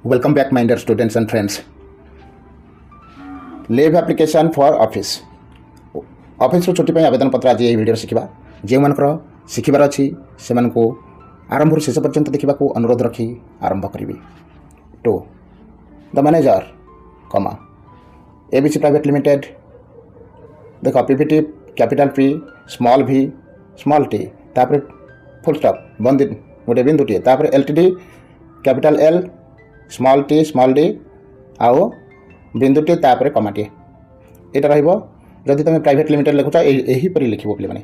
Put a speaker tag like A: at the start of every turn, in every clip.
A: Welcome back, my dear students and friends. Leave application for office. Office छुट्टी पर आवेदन पत्र आज ये वीडियो शिखा जो मानकर शिखबार अच्छी से आरंभ शेष पर्यंत देखा अनुरोध रखी आरंभ करी। टू द मैनेजर कमा एबीसी प्राइवेट लिमिटेड देख पीपीटी कैपिटल पी स्मॉल भी स्मॉल टी तापर फुल स्टॉप बंद गोटे बिंदुटे तापर LTD capital L small T small D आउ बिंदुटे तापर कमाटे यहाँ रही। जदि तुम प्राइवेट लिमिटेड लिखुच यहीपरि लिख पे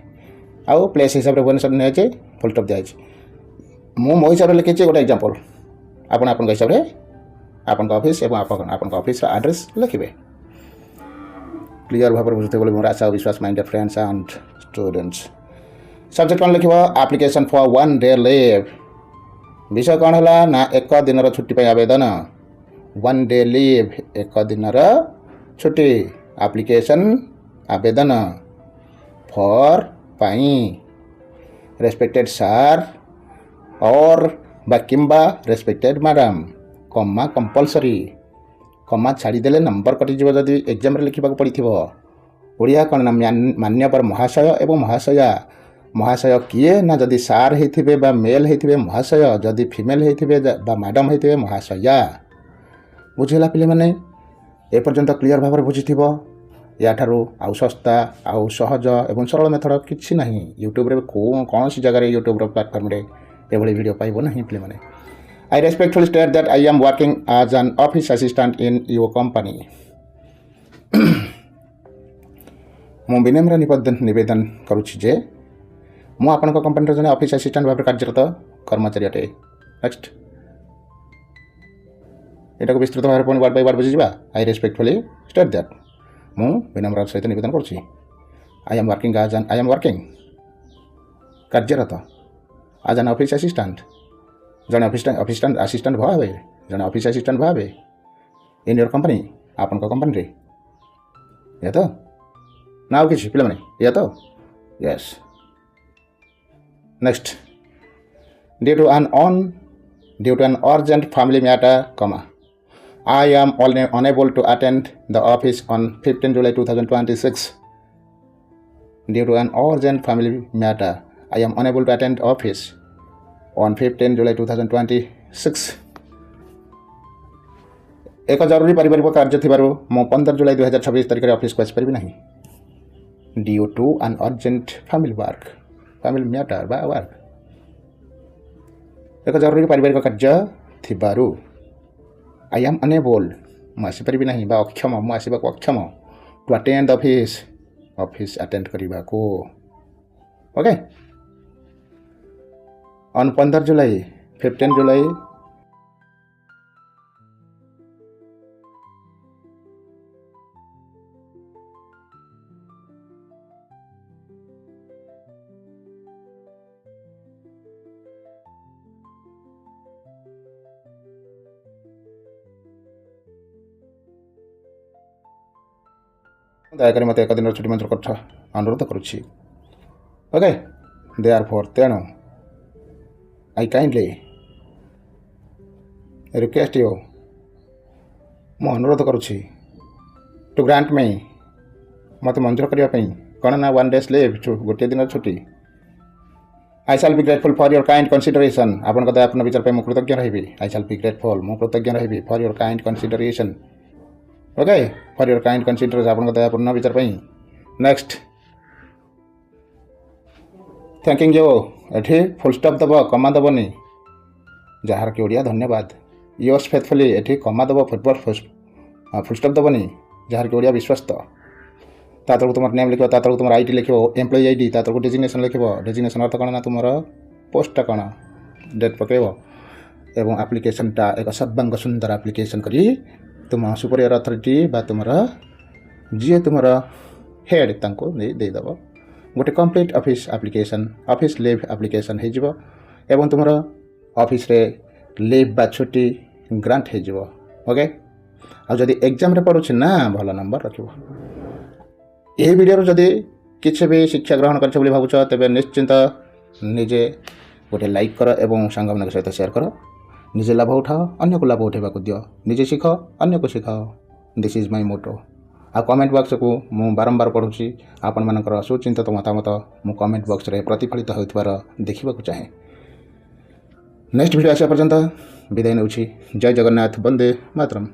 A: आउ प्लेस हिसाब से भुवनेश्वर निजे फुल स्टॉप दिखाई। मो हिसाब से लिखी गोटे एग्जांपल आपण हिसाब से आपण ऑफिस एवं आपण ऑफिस एड्रेस लिखे क्लियर भाव बुझे बोले मोर आशा और विश्वास mind friends and students. Subject कौन लिख एप्लिकेशन फॉर 1 डे लीव। विषय कौन है ना एक दिन छुट्टी पर आवेदन 1 डे लीव एक दिन छुट्टी एप्लिकेशन आवेदन फॉर पाई रेस्पेक्टेड सर और किंबा रेस्पेक्टेड मैडम कमा कंपलसरी कमा छाड़ीदे नंबर कटिज जदि एग्जाम लिखा पड़ी थी। ओडिया कौन ना मान्यवर महाशय एवं महाशया महाशय किए ना जदि सार होते बा मेल होते महाशय जदि फीमेल होते बा मैडम होते महाशया। बुझेगा पे मैंने एपर्यंत क्लीयर भाव बुझी याठारू आउ सस्ता आउ सहज एवं सरल मेथड किसी ना यूट्यूब रे कौन सी जगह यूट्यूब प्लाटफर्म रे एभली वीडियो पाइब ना पे मैंने। I respectfully state that I am working as an office assistant in your company. मु विनम्र निवेदन करुछि जे मु आपन कंपनी जने ऑफिस असिस्टेंट भाव कार्यरत कर्मचारी अटे। नेक्स्ट एटा को विस्तृत भाव वर्ड बाय वर्ड बुझिबा। आई रेस्पेक्टफुली स्टेट दैट मु विनम्र सहित निवेदन करुछि आई एम वर्किंग कार्यरत एज एन ऑफिस असिस्टेंट जन ऑफिस असिस्टेंट भावे जन ऑफिस असिस्टेंट भावे इन योर कंपनी आपन कंपनी रे या तो ना आउ किछि पिला माने या तो yes. Next due to an urgent family matter comma I am unable to attend the office on 15 July 2026 due to an urgent family matter. I am unable to attend office on 15 July 2026 एक जरूरी पारिवारिक कार्य थी मो 15 जुलाई 2026 तारिख office को आसपारि ना due to an urgent family matter बा वर्क एक जरूरी पारिवारिक कार्य थी आई एम अनेबल मुझे ना बा अक्षम मुझे अक्षम टू अटेंड ऑफिस अटेंड करने को। ओके ऑन 15 जुलाई 15 जुलाई दयाकोरी मत एक दिन छुट्टी मंजूर कर अनुरोध करुच्ची। ओके देयरफॉर तेणु आई काइंडली रिक्वेस्ट यू मु अनुरोध करुच्ची टू ग्रांट मी मत मंजूर करने कौन ना 1 डे लीव गोटे दिन छुट्टी। I shall be grateful for your kind consideration आपन दयापूर्ण विचार पर मुझे कृतज्ञ रही। आई शैल बी ग्रेटफुल मु कृतज्ञ रही for your kind consideration. Okay for your kind consideration आपन दयापूर्ण विचार पर। नेक्स्ट थैंकिंग यू एठी फुल स्टॉप दब कमा दबनी जार कि ओडिया धन्यवाद। योर्स फेथफुली एठी कमा दब फुल स्टॉप दबनी जार कि ओडिया विश्वस्त। तातर तुम नेम लिख तातर तुम आईडी लिख एम्प्लॉय आईडी तातर डेजिग्नेशन लिख डेजिग्नेशन अर्थ कौन ना तुम पोस्टा कौन डेट पकेब एवं एप्लिकेशनटा एक सर्वांग सुंदर एप्लिकेशन करी तुम सुपरियर अथॉरिटी बा तुम जी तुम हेड तांको देदेव गोटे complete office application office leave application हो एवं तुम ऑफिस रे लीव बा छुट्टी ग्रांट हो। ओके आदि एग्जाम रे पड़ुछ ना भल नंबर रखिब। यही वीडियो जदि किसी भी शिक्षा ग्रहण कर भावुच तेज निश्चिंत निजे गोटे लाइक कर एवं सांग सहित शेयर कर ନିଜେ ଲାଭ ଉଠାଅ, ଅନ୍ୟକୁ ଲାଭ ଉଠାଇବାକୁ ଦିଅ। ନିଜେ ଶିଖ, ଅନ୍ୟକୁ ଶିଖାଅ। This is my motto. ଆଉ କମେଣ୍ଟ ବକ୍ସକୁ ମୁଁ ବାରମ୍ବାର ପଢ଼ୁଛି। ଆପଣମାନଙ୍କର ସୁଚିନ୍ତିତ ମତାମତ ମୁଁ କମେଣ୍ଟ ବକ୍ସରେ ପ୍ରତିଫଳିତ ହେଉଥିବାର ଦେଖିବାକୁ ଚାହେଁ। ନେକ୍ସଟ ଭିଡ଼ିଓ ଆସିବା ପର୍ଯ୍ୟନ୍ତ ବିଦାୟ ନେଉଛି। ଜୟ ଜଗନ୍ନାଥ, ବନ୍ଦେ ମାତରମ୍।